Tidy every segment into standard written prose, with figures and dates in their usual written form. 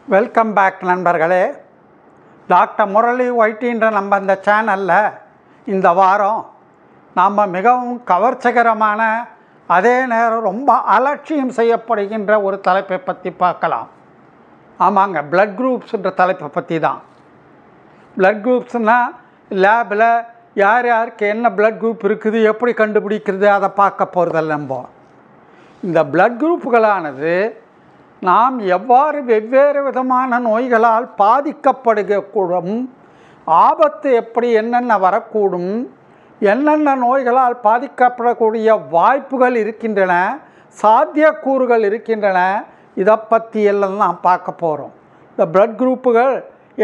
Welcome back நண்பர்களே. Doctor Murali ஒயிட்டின்ற நம்ம இந்த சேனலில் இந்த வாரம் நாம் மிகவும் கவர்ச்சிகரமான அதே நேரம் ரொம்ப அலட்சியம் செய்யப்படுகின்ற ஒரு தலைப்பை பற்றி பார்க்கலாம். ஆமாங்க, பிளட் குரூப்ஸ்ன்ற தலைப்பை பற்றி தான். பிளட் குரூப்ஸ்னால் லேபில் யார் யாருக்கு என்ன பிளட் குரூப் இருக்குது, எப்படி கண்டுபிடிக்கிறது, அதை பார்க்க போகிறதில்ல. நம்ம இந்த பிளட் குரூப்புகளானது நாம் எவ்வாறு வெவ்வேறு விதமான நோய்களால் பாதிக்கப்படுகக்கூடும், ஆபத்து எப்படி என்னென்ன வரக்கூடும், என்னென்ன நோய்களால் பாதிக்கப்படக்கூடிய வாய்ப்புகள் இருக்கின்றன, சாத்தியக்கூறுகள் இருக்கின்றன, இதை பற்றி எல்லாம் நாம் பார்க்க போகிறோம். இந்த பிளட் குரூப்புகள்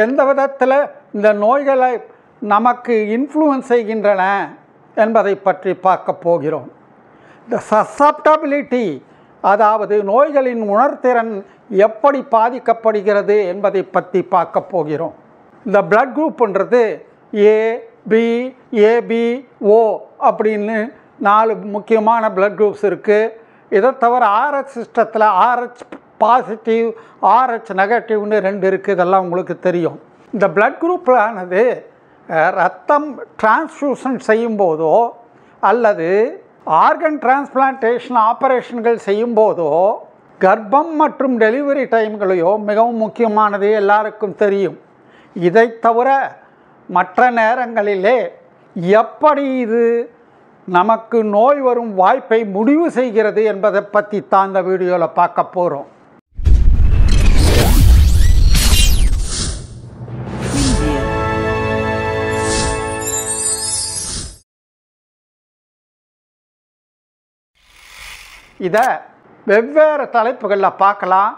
எந்த விதத்தில் இந்த நோய்களை நமக்கு இன்ஃப்ளூயன்ஸ் செய்கின்றன என்பதை பற்றி பார்க்க போகிறோம். இந்த சசப்டபிலிட்டி, அதாவது நோய்களின் உணர்திறன் எப்படி பாதிக்கப்படுகிறது என்பதை பற்றி பார்க்க போகிறோம். இந்த பிளட் குரூப்புன்றது ஏபிஓ அப்படின்னு 4 முக்கியமான பிளட் குரூப்ஸ் இருக்குது. இதை தவிர RH சிஸ்டத்தில் RH பாசிட்டிவ், RH நெகட்டிவ்னு 2 இருக்குது. இதெல்லாம் உங்களுக்கு தெரியும். இந்த பிளட் குரூப்பானது ரத்தம் டிரான்ஸ்ஃபியூஷன் செய்யும்போதோ அல்லது ஆர்கன் டிரான்ஸ்பிளான்டேஷன் ஆப்ரேஷன்கள் செய்யும்போதோ, கர்ப்பம் மற்றும் டெலிவரி டைம்களையோ மிகவும் முக்கியமானது, எல்லாருக்கும் தெரியும். இதை தவிர மற்ற நேரங்களிலே எப்படி இது நமக்கு நோய் வரும் வாய்ப்பை முடிவு செய்கிறது என்பதை பற்றி தான் இந்த வீடியோவில் பார்க்க போகிறோம். இதை வெவ்வேறு தலைப்புகளில் பார்க்கலாம்.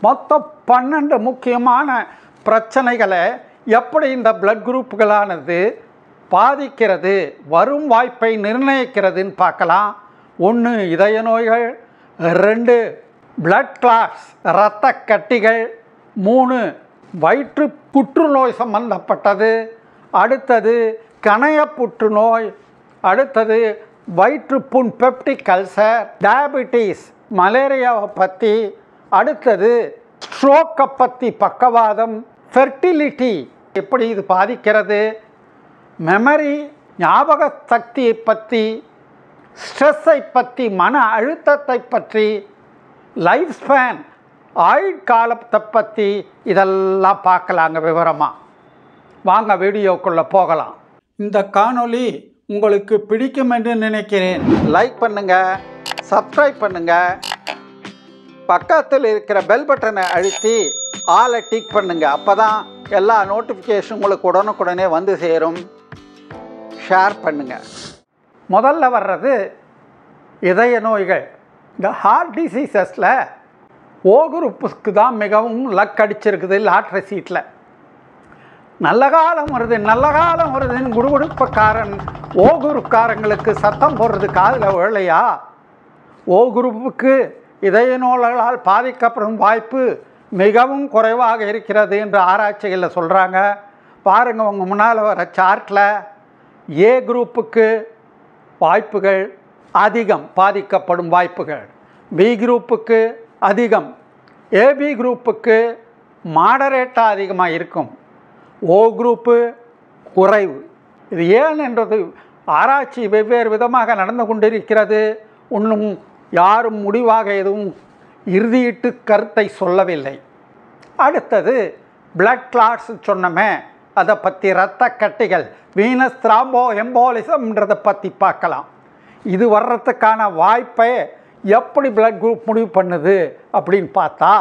மொத்தம் 12 முக்கியமான பிரச்சனைகளை எப்படி இந்த பிளட் குரூப்புகளானது பாதிக்கிறது, வரும் வாய்ப்பை நிர்ணயிக்கிறதுன்னு பார்க்கலாம். 1 இதய நோய்கள், 2 பிளட் கிளாட்ஸ் இரத்த கட்டிகள், 3 வயிற்று புற்றுநோய் சம்பந்தப்பட்டது, அடுத்தது கணைய புற்றுநோய், அடுத்தது வயிற்றுப்புண் பெப்டிக் அல்சர், டயபிட்டிஸ், மலேரியாவை பற்றி, அடுத்தது ஸ்ட்ரோக்கை பற்றி, பக்கவாதம், ஃபெர்டிலிட்டி எப்படி இது பாதிக்கிறது, மெமரி ஞாபக சக்தியை பற்றி, ஸ்ட்ரெஸ்ஸை பற்றி, மன அழுத்தத்தை பற்றி, லைஃப் ஸ்பேன் ஆயுட்காலத்தை பற்றி, இதெல்லாம் பார்க்கலாங்க விவரமாக. வாங்க வீடியோக்குள்ளே போகலாம். இந்த காணொளி உங்களுக்கு பிடிக்கும் என்று நினைக்கிறேன். லைக் பண்ணுங்கள், சப்ஸ்கிரைப் பண்ணுங்கள், பக்கத்தில் இருக்கிற பெல் பட்டனை அழுத்தி ஆலை டிக் பண்ணுங்கள். அப்போ தான் எல்லா நோட்டிஃபிகேஷன் உங்களுக்கு உடனுக்குடனே வந்து சேரும். ஷேர் பண்ணுங்கள். முதல்ல வர்றது இதய நோய்கள். இந்த ஹார்ட் டிசீசஸில் ஓ குரூப்புக்கு தான் மிகவும் லக் அடிச்சிருக்குது. லாட்ரி சீட்டில் நல்ல காலம் வருது, நல்ல காலம் வருதுன்னு குடுகுடுப்பக்காரன் ஓ குரூப்காரங்களுக்கு சத்தம் போடுறது காதில் விழலையா? ஓ குரூப்புக்கு இதய நோய்களால் பாதிக்கப்படும் வாய்ப்பு மிகவும் குறைவாக இருக்கிறது என்று ஆராய்ச்சிகளில் சொல்கிறாங்க. பாருங்கள், உங்கள் முன்னால் வர சார்ட்டில் ஏ குரூப்புக்கு வாய்ப்புகள் அதிகம், பாதிக்கப்படும் வாய்ப்புகள். பி குரூப்புக்கு அதிகம், ஏபி குரூப்புக்கு மாடரேட்டாக அதிகமாக இருக்கும், ஓ குரூப்பு குறைவு. இது ஏன் என்றது ஆராய்ச்சி வெவ்வேறு விதமாக நடந்து கொண்டிருக்கிறது. இன்னும் யாரும் முடிவாக எதுவும் இறுதியிட்டு கருத்தை சொல்லவில்லை. அடுத்தது பிளட் கிளாட்ஸ் சொன்னமே, அதை பற்றி இரத்த கட்டிகள், வீனஸ் த்ராம்போ எம்போலிசம்ன்றதை பற்றி பார்க்கலாம். இது வர்றதுக்கான வாய்ப்பை எப்படி பிளட் குரூப் முடிவு பண்ணுது அப்படின்னு பார்த்தா,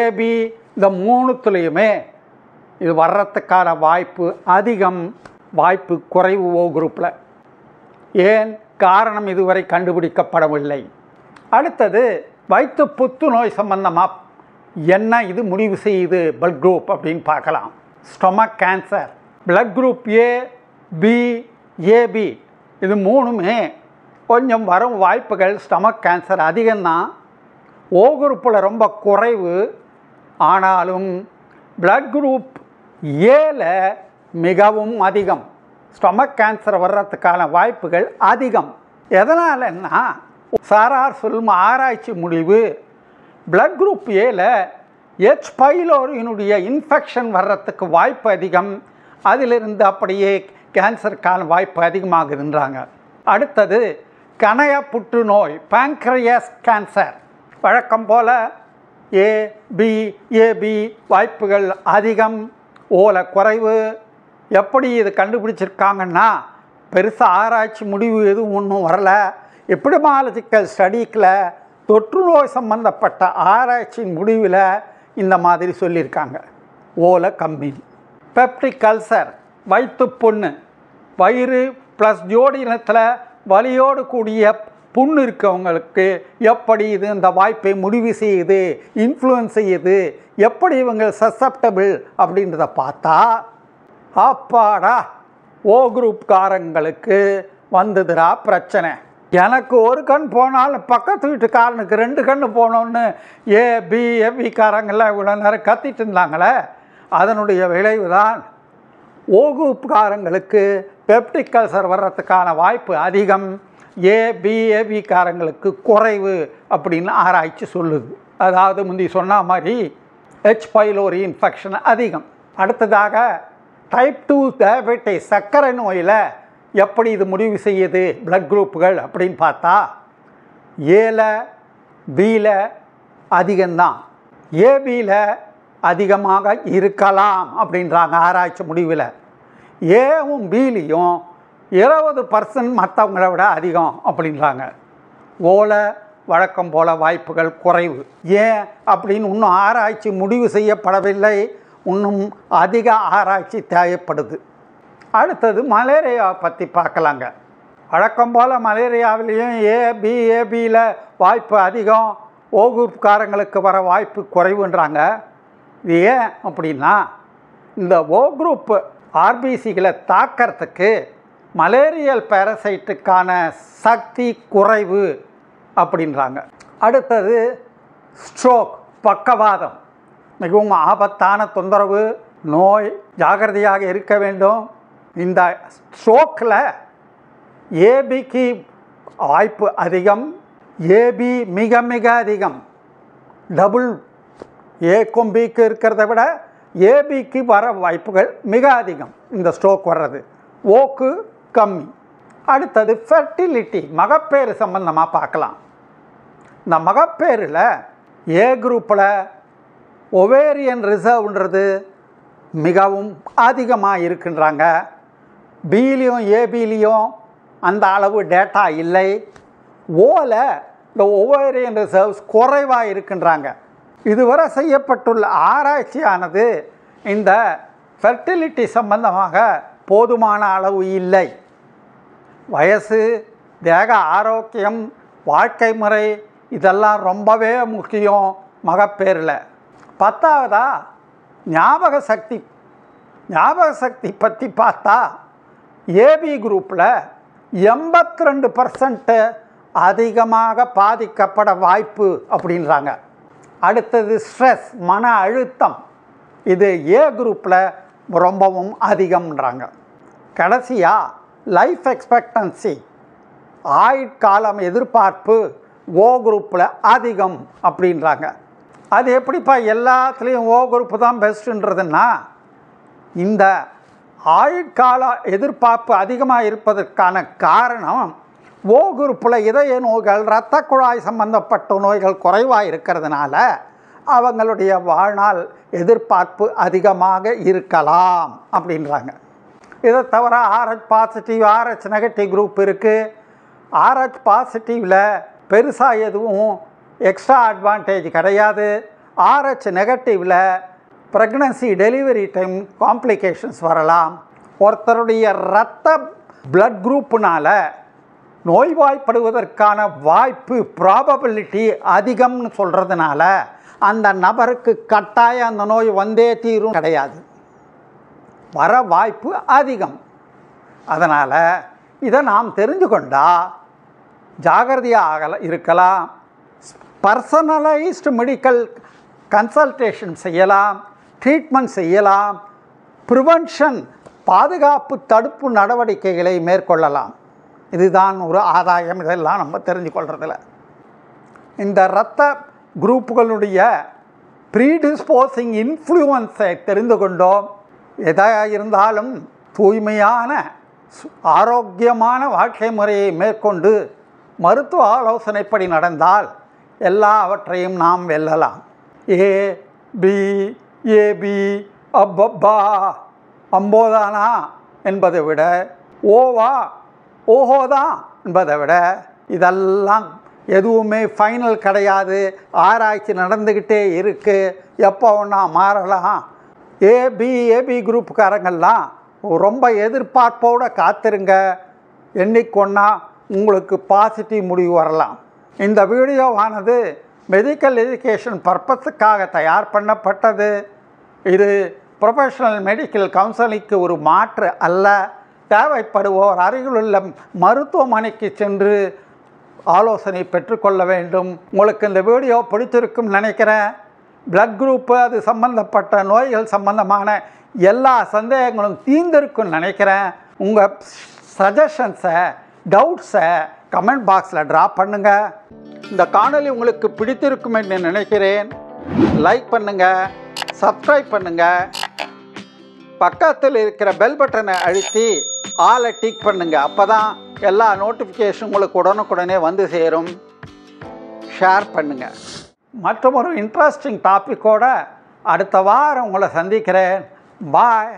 ஏபி இந்த 3துலேயுமே இது வர்றதுக்கான வாய்ப்பு அதிகம், வாய்ப்பு குறைவு ஓ குரூப்பில். ஏன் காரணம் இதுவரை கண்டுபிடிக்கப்படவில்லை. அடுத்தது வயிற்று புற்றுநோய் சம்பந்தமாக என்ன இது முடிவு செய்யுது பிளட் குரூப் அப்படின்னு பார்க்கலாம். Stomach cancer, blood group AB, இது 3மே கொஞ்சம் வரும் வாய்ப்புகள் ஸ்டொமக் கேன்சர் அதிகம்தான். ஓ குரூப்பில் ரொம்ப குறைவு. ஆனாலும் பிளட் குரூப் ஏல மிகவும் அதிகம். ஸ்டொமக் கேன்சர் வர்றதுக்கான வாய்ப்புகள் அதிகம். எதனாலன்னா சாரார் சொல்லும் ஆராய்ச்சி முடிவு பிளட் குரூப் ஏல H பைலோரியினுடைய இன்ஃபெக்ஷன் வர்றதுக்கு வாய்ப்பு அதிகம். அதிலிருந்து அப்படியே கேன்சருக்கான வாய்ப்பு அதிகமாகுதுன்றாங்க. அடுத்தது கணைய புற்றுநோய் பேங்க்ரியஸ் கேன்சர். வழக்கம் போல் ஏபி வாய்ப்புகள் அதிகம், ஓல குறைவு. எப்படி இது கண்டுபிடிச்சிருக்காங்கன்னா பெருசாக ஆராய்ச்சி முடிவு எதுவும் ஒன்றும் வரலை. எபிடமாலஜிக்கல் ஸ்டடிக்கில் தொற்றுநோய் சம்பந்தப்பட்ட ஆராய்ச்சியின் முடிவில் இந்த மாதிரி சொல்லியிருக்காங்க. ஓலை கம்மி. பெப்டிக் அல்சர் வயிற்று புண்ணு, வயிறு ப்ளஸ் ஜோடினத்தில் வலியோடு கூடிய புண்ணு இருக்கவங்களுக்கு எப்படி இது இந்த வாய்ப்பை முடிவு செய்யுது, இன்ஃப்ளூயன்ஸ் செய்யுது, எப்படி இவங்க சசப்டபிள் அப்படின்றத பார்த்தா அப்பாடா ஓ குரூப்காரங்களுக்கு வந்ததுரா பிரச்சனை. எனக்கு ஒரு கண் போனாலும் பக்கத்து வீட்டுக்காரனுக்கு 2 கண் போனோன்னு ஏபிகாரங்கெல்லாம் இவ்வளோ நேரம் கத்திட்டு இருந்தாங்களே, அதனுடைய விளைவு தான் ஓ குரூப்காரங்களுக்கு பெப்டிக் அல்சர் வர்றதுக்கான வாய்ப்பு அதிகம், ஏபிகாரங்களுக்கு குறைவு அப்படின்னு ஆராய்ச்சி சொல்லுது. அதாவது முந்தி சொன்ன மாதிரி H பைலோரி இன்ஃபெக்ஷன் அதிகம். அடுத்ததாக டைப் 2 டயபெட்டிஸ் சர்க்கரை நோயில் எப்படி இது முடிவு செய்யுது பிளட் குரூப்புகள் அப்படின்னு பார்த்தா ஏல பியில் அதிகம்தான், ஏபியில் அதிகமாக இருக்கலாம் அப்படின்றாங்க ஆராய்ச்சி முடிவில். ஏவும் பிலையும் 20% மற்றவங்கள விட அதிகம் அப்படின்றாங்க. ஓலை வழக்கம் போல் வாய்ப்புகள் குறைவு. ஏன் அப்படின்னு இன்னும் ஆராய்ச்சி முடிவு செய்யப்படவில்லை, இன்னும் அதிக ஆராய்ச்சி தேவைப்படுது. அடுத்தது மலேரியாவை பற்றி பார்க்கலாங்க. வழக்கம் போல் மலேரியாவிலையும் ஏபியில் வாய்ப்பு அதிகம், ஓ குரூப்காரங்களுக்கு வர வாய்ப்பு குறைவுன்றாங்க. இது ஏன் அப்படின்னா இந்த ஓ குரூப் ஆர்பிசிகளை தாக்கிறதுக்கு மலேரியல் பேரசைட்டுக்கான சக்தி குறைவு அப்படின்றாங்க. அடுத்தது ஸ்ட்ரோக் பக்கவாதம், மிகவும் ஆபத்தான தொந்தரவு நோய், ஜாகிரதையாக இருக்க வேண்டும். இந்த ஸ்ட்ரோக்கில் ஏபிக்கு வாய்ப்பு அதிகம், ஏபி மிக மிக அதிகம். டபுள் ஏக்கும் பிக்கு இருக்கிறத விட ஏபிக்கு வர வாய்ப்புகள் மிக அதிகம் இந்த ஸ்ட்ரோக் வர்றது, ஓக்கு கம்மி. அடுத்தது ஃபெர்டிலிட்டி, மகப்பேறு சம்பந்தமாக பார்க்கலாம். இந்த மகப்பேறில் ஏ குரூப்பில் ஒவேரியன் ரிசர்வ்ன்றது மிகவும் அதிகமாக இருக்குன்றாங்க. பிலையும் ஏபிலையும் அந்த அளவு டேட்டா இல்லை. ஓல இந்த ஒவேரியன் ரிசர்வ்ஸ் குறைவாக இருக்குன்றாங்க. இதுவரை செய்யப்பட்டுள்ள ஆராய்ச்சியானது இந்த ஃபெர்டிலிட்டி சம்பந்தமாக போதுமான அளவு இல்லை. வயசு, தேக ஆரோக்கியம், வாழ்க்கை முறை இதெல்லாம் ரொம்பவே முக்கியம் மகப்பேறில். 10ஆவதா ஞாபக சக்தி பற்றி பார்த்தா ஏபி குரூப்பில் 82% அதிகமாக பாதிக்கப்பட வாய்ப்பு அப்படின்றாங்க. அடுத்தது ஸ்ட்ரெஸ், மன அழுத்தம், இது ஏ குரூப்பில் ரொம்பவும் அதிகம்ன்றாங்க. கடைசியாக லைஃப் எக்ஸ்பெக்டன்சி, ஆயுட்காலம் எதிர்பார்ப்பு ஓ குரூப்பில் அதிகம் அப்படின்றாங்க. அது எப்படிப்பா எல்லாத்துலேயும் ஓ குரூப்பு தான் பெஸ்ட்டுன்றதுன்னா, இந்த ஆயுட்கால எதிர்பார்ப்பு அதிகமாக இருப்பதற்கான காரணம் ஓ குரூப்பில் இதய நோய்கள், இரத்த குழாய் சம்பந்தப்பட்ட நோய்கள் குறைவாக இருக்கிறதுனால அவங்களுடைய வாழ்நாள் எதிர்பார்ப்பு அதிகமாக இருக்கலாம் அப்படின்றாங்க. இதை தவிர RH positive, RH negative group இருக்குது. RH பாசிட்டிவில் பெருசாக எதுவும் எக்ஸ்ட்ரா அட்வான்டேஜ் கிடையாது. RH நெகட்டிவில் ப்ரெக்னன்சி டெலிவரி டைம் காம்ப்ளிகேஷன்ஸ் வரலாம். ஒருத்தருடைய இரத்த பிளட் குரூப்புனால் நோய்வாய்ப்படுவதற்கான வாய்ப்பு ப்ராபபிலிட்டி அதிகம்னு சொல்கிறதுனால அந்த நபருக்கு கட்டாயம் அந்த நோய் வந்தே தீரும் கிடையாது, வர வாய்ப்பு அதிகம். அதனால் இதை நாம் தெரிஞ்சு கொண்டால் ஜாகிரதையாக இருக்கலாம். பர்சனலைஸ்டு மெடிக்கல் கன்சல்டேஷன் செய்யலாம், ட்ரீட்மெண்ட் செய்யலாம், ப்ரிவென்ஷன் பாதுகாப்பு தடுப்பு நடவடிக்கைகளை மேற்கொள்ளலாம். இதுதான் ஒரு ஆதாயம். இதெல்லாம் நம்ம தெரிஞ்சு கொள்றதில்ல. இந்த இரத்த குரூப்புகளுடைய ப்ரீடிஸ்போசிங் இன்ஃப்ளூயன்ஸை தெரிந்து கொண்டோம். எதாக இருந்தாலும் தூய்மையான ஆரோக்கியமான வாழ்க்கை முறையை மேற்கொண்டு மருத்துவ ஆலோசனைப்படி நடந்தால் எல்லாவற்றையும் நாம் வெல்லலாம். ஏபி அப்பப்பா அம்போதானா என்பதை விட ஓவா ஓஹோதான் என்பதை விட இதெல்லாம் எதுவுமே ஃபைனல் கிடையாது. ஆராய்ச்சி நடந்துக்கிட்டே இருக்குது. எப்போ ஒன்றா மாறலாம். ஏபி குரூப்புக்காரங்கள்லாம் ரொம்ப எதிர்பார்ப்போடு காத்திருங்க. என்னைக்கொன்னா உங்களுக்கு பாசிட்டிவ் முடிவு வரலாம். இந்த வீடியோவானது மெடிக்கல் எஜுகேஷன் பர்பஸுக்காக தயார் பண்ணப்பட்டது. இது ப்ரொஃபஷனல் மெடிக்கல் கவுன்சிலிங்க்கு ஒரு மாற்று அல்ல. தேவைப்படுவோர் அருகிலுள்ள மருத்துவமனைக்கு சென்று ஆலோசனை பெற்றுக்கொள்ள வேண்டும். உங்களுக்கு இந்த வீடியோ பிடிச்சிருக்குன்னு நினைக்கிறேன். பிளட் குரூப்பு அது சம்பந்தப்பட்ட நோய்கள் சம்பந்தமான எல்லா சந்தேகங்களும் தீர்ந்திருக்குன்னு நினைக்கிறேன். உங்கள் சஜஷன்ஸை டவுட்ஸை கமெண்ட் பாக்ஸில் ட்ராப் பண்ணுங்கள். இந்த காணொளி உங்களுக்கு பிடித்திருக்கும் என்று நினைக்கிறேன். லைக் பண்ணுங்கள், சப்ஸ்கிரைப் பண்ணுங்கள், பக்கத்தில் இருக்கிற பெல் பட்டனை அழுத்தி ஆலை டிக் பண்ணுங்கள். அப்போ தான் எல்லா நோட்டிஃபிகேஷன் உங்களுக்கு உடனுக்குடனே வந்து சேரும். ஷேர் பண்ணுங்கள். மற்றும் ஒரு இன்ட்ரெஸ்டிங் டாப்பிக்கோடு அடுத்த வாரம் உங்களை சந்திக்கிறேன். பாய்.